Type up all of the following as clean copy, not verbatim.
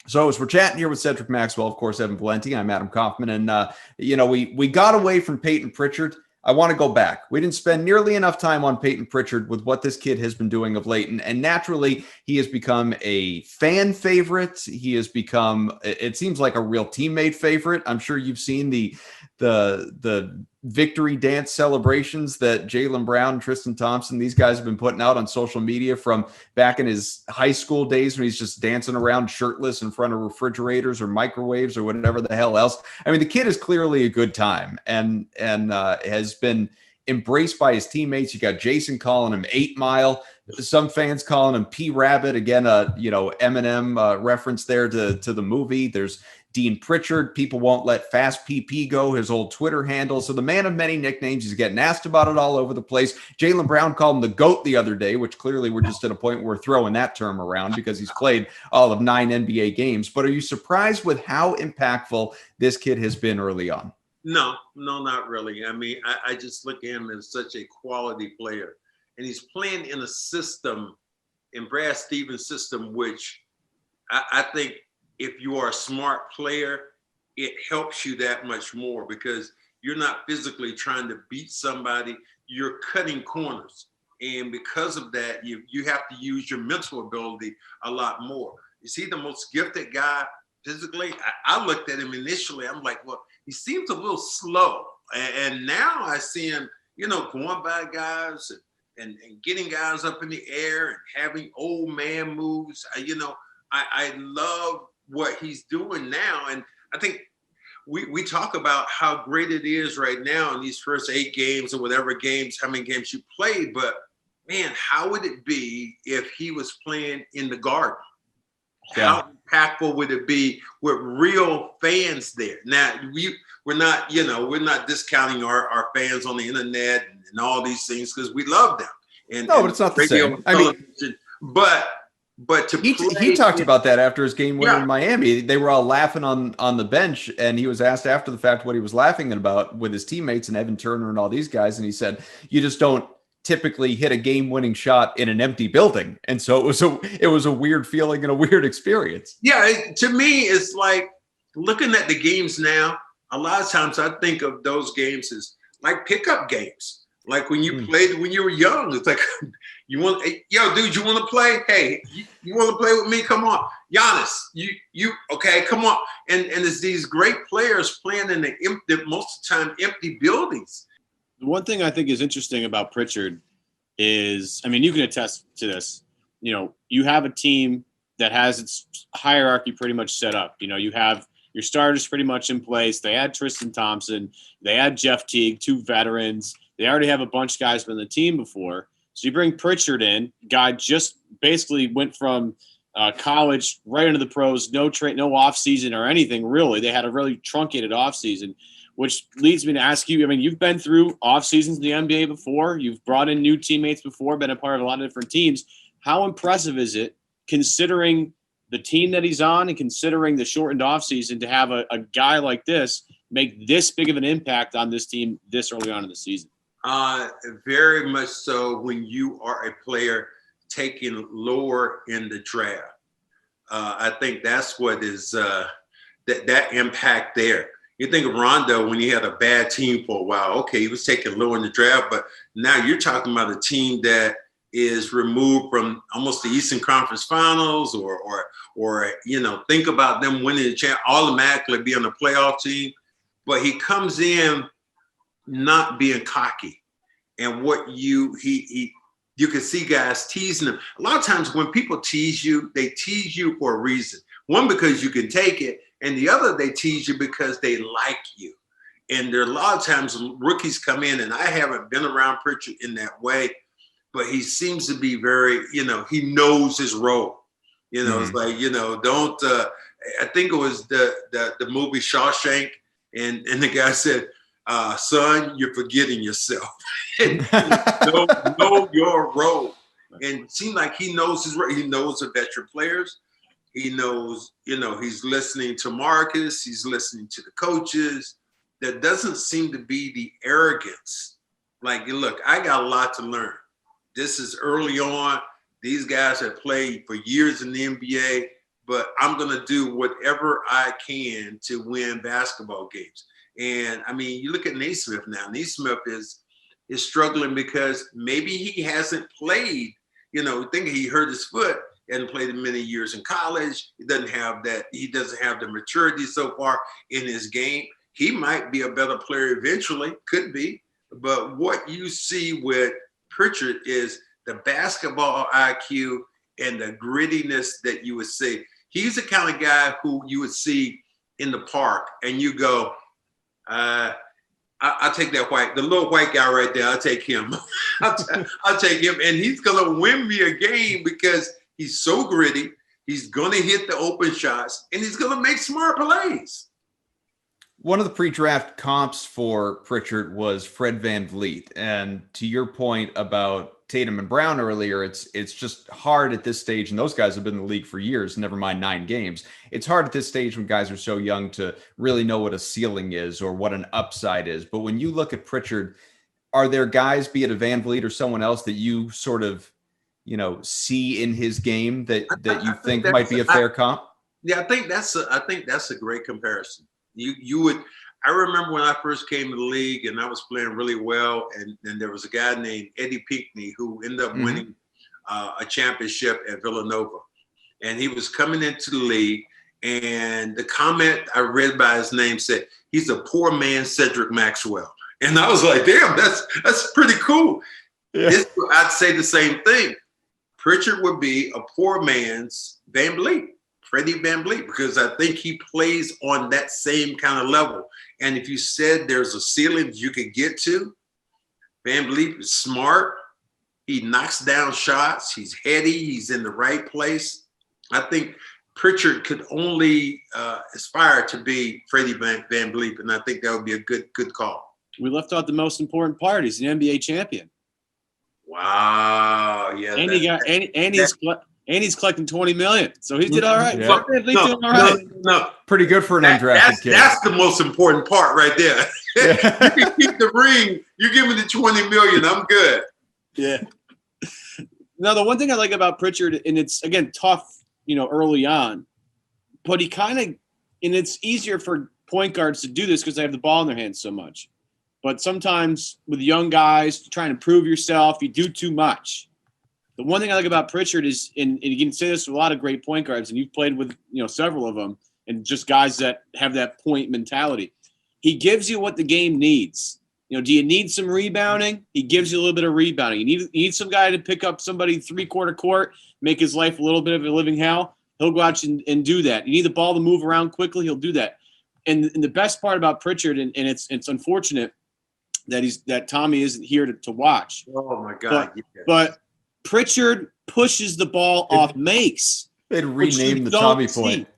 So as we're chatting here with Cedric Maxwell, of course, Evan Valenti, I'm Adam Kaufman. And, we got away from Payton Pritchard. I want to go back. We didn't spend nearly enough time on Payton Pritchard with what this kid has been doing of late. And naturally, he has become a fan favorite. He has become, it seems like, a real teammate favorite. I'm sure you've seen the victory dance celebrations that Jaylen Brown and Tristan Thompson, these guys have been putting out on social media from back in his high school days when he's just dancing around shirtless in front of refrigerators or microwaves or whatever the hell else. I mean, the kid is clearly a good time and has been embraced by his teammates. You got Jason calling him 8 Mile. Some fans calling him P Rabbit. Again, Eminem reference there to the movie. There's Dean Pritchard. People won't let Fast PP go, his old Twitter handle. So the man of many nicknames, he's getting asked about it all over the place. Jaylen Brown called him the GOAT the other day, which clearly we're just at a point where we're throwing that term around because he's played all of 9 NBA games. But are you surprised with how impactful this kid has been early on? No, not really. I mean, I just look at him as such a quality player. And he's playing in a system, in Brad Stevens' system, which I think if you are a smart player, it helps you that much more because you're not physically trying to beat somebody, you're cutting corners. And because of that, you have to use your mental ability a lot more. Is he the most gifted guy physically? I looked at him initially, I'm like, well, he seems a little slow. And now I see him, going by guys and getting guys up in the air and having old man moves. I love what he's doing now. And I think we talk about how great it is right now in these first 8 games or whatever games, how many games you played. But, man, how would it be if he was playing in the Garden? Yeah. How impactful would it be with real fans there? Now, we're not discounting our fans on the internet and all these things because we love them. But it's not the same. I mean, but he talked about that after his game winner in Miami. They were all laughing on the bench, and he was asked after the fact what he was laughing about with his teammates and Evan Turner and all these guys, and he said, "You just don't typically hit a game-winning shot in an empty building," and so it was a weird feeling and a weird experience. Yeah, to me, it's like looking at the games now. A lot of times, I think of those games as like pickup games. Like when you played when you were young, it's like, you want, yo, dude, you want to play? Hey, you want to play with me? Come on. Giannis, you okay, come on. And it's these great players playing in the most of the time empty buildings. The one thing I think is interesting about Pritchard is, I mean, you can attest to this. You have a team that has its hierarchy pretty much set up. You have your starters pretty much in place. They had Tristan Thompson. They had Jeff Teague, 2 veterans. They already have a bunch of guys been on the team before. So you bring Pritchard in, guy just basically went from college right into the pros, no offseason or anything, really. They had a really truncated offseason, which leads me to ask you, I mean, you've been through off seasons in the NBA before. You've brought in new teammates before, been a part of a lot of different teams. How impressive is it, considering the team that he's on and considering the shortened offseason, to have a guy like this make this big of an impact on this team this early on in the season? Very much so when you are a player taken lower in the draft. I think that's what is that impact there. You think of Rondo when he had a bad team for a while. Okay, he was taken low in the draft, but now you're talking about a team that is removed from almost the Eastern Conference Finals, or think about them winning the champ, automatically being a playoff team. But he comes in not being cocky, and what you can see guys teasing him. A lot of times when people tease you, they tease you for a reason. One, because you can take it, and the other, they tease you because they like you. And there are a lot of times rookies come in, and I haven't been around Pritchard in that way, but he seems to be very, he knows his role. It's like, don't. I think it was the movie Shawshank, and the guy said, son, you're forgetting yourself. know your role. And it seems like he knows his role. He knows the veteran players. He knows, he's listening to Marcus. He's listening to the coaches. There doesn't seem to be the arrogance. Like, look, I got a lot to learn. This is early on. These guys have played for years in the NBA, but I'm going to do whatever I can to win basketball games. And I mean, you look at Naismith now. Naismith is struggling because maybe he hasn't played, thinking he hurt his foot, hasn't played in many years in college. He doesn't have the maturity so far in his game. He might be a better player eventually, could be. But what you see with Pritchard is the basketball IQ and the grittiness that you would see. He's the kind of guy who you would see in the park and you go, I'll take the little white guy right there. I'll take him. I'll take him. And he's going to win me a game because he's so gritty. He's going to hit the open shots and he's going to make smart plays. One of the pre-draft comps for Pritchard was Fred VanVleet. And to your point about Tatum and Brown earlier, it's just hard at this stage, and those guys have been in the league for years, never mind 9 games. It's hard at this stage when guys are so young to really know what a ceiling is or what an upside is. But when you look at Pritchard, are there guys, be it a VanVleet or someone else, that you sort of, see in his game that you think might be a fair comp? Yeah, I think that's a great comparison. I remember when I first came to the league and I was playing really well, and there was a guy named Eddie Pinckney who ended up winning a championship at Villanova. And he was coming into the league, and the comment I read by his name said, he's a poor man's Cedric Maxwell. And I was like, damn, that's pretty cool. Yeah. I'd say the same thing. Pritchard would be a poor man's VanVleet. Freddie VanVleet, because I think he plays on that same kind of level. And if you said there's a ceiling you could get to, VanVleet is smart. He knocks down shots. He's heady. He's in the right place. I think Pritchard could only aspire to be Freddie VanVleet, and I think that would be a good call. We left out the most important part. He's an NBA champion. Wow. Yeah. And he's collecting $20 million, so he did all right. Yeah. No, pretty good for an undrafted kid. That's the most important part right there. Yeah. You can keep the ring. You give me the $20 million. I'm good. Yeah. Now, the one thing I like about Pritchard, and it's again tough, early on, but he kind of, and it's easier for point guards to do this because they have the ball in their hands so much. But sometimes with young guys trying to prove yourself, you do too much. The one thing I like about Pritchard is, and you can say this with a lot of great point guards, and you've played with several of them, and just guys that have that point mentality. He gives you what the game needs. Do you need some rebounding? He gives you a little bit of rebounding. You need some guy to pick up somebody 3/4 court, make his life a little bit of a living hell. He'll go out and do that. You need the ball to move around quickly. He'll do that. And the best part about Pritchard, and it's unfortunate that Tommy isn't here to watch. Oh my God! But Pritchard pushes the ball off makes. They'd rename the Tommy point.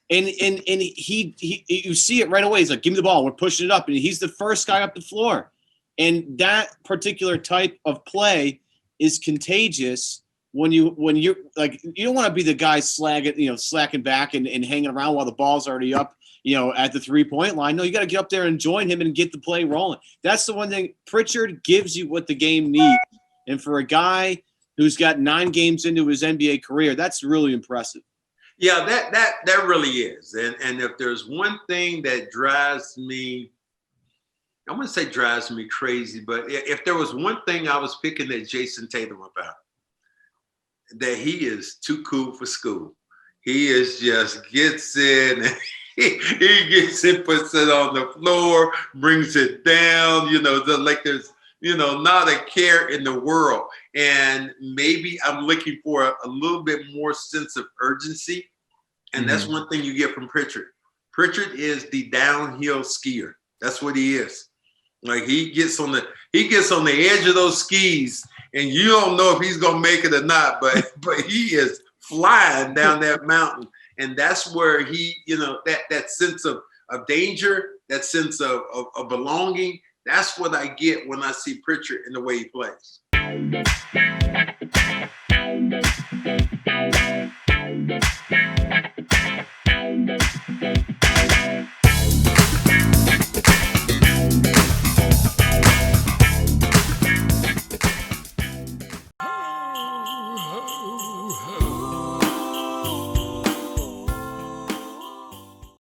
And he you see it right away. He's like, give me the ball. We're pushing it up. And he's the first guy up the floor. And that particular type of play is contagious when you're like, you don't want to be the guy slacking back and hanging around while the ball's already up, at the 3-point line. No, you got to get up there and join him and get the play rolling. That's the one thing. Pritchard gives you what the game needs. And for a guy who's got 9 games into his NBA career, that's really impressive. Yeah, that really is. And if there's one thing that drives me, I wouldn't say drives me crazy, but if there was one thing I was picking at Jason Tatum about, that he is too cool for school. He is just gets in, he gets it, puts it on the floor, brings it down, like there's not a care in the world. And maybe I'm looking for a little bit more sense of urgency. And that's one thing you get from Pritchard. Pritchard is the downhill skier. That's what he is. Like he gets on the edge of those skis, and you don't know if he's gonna make it or not, but he is flying down that mountain. And that's where he, that sense of danger, that sense of belonging. That's what I get when I see Pritchard in the way he plays.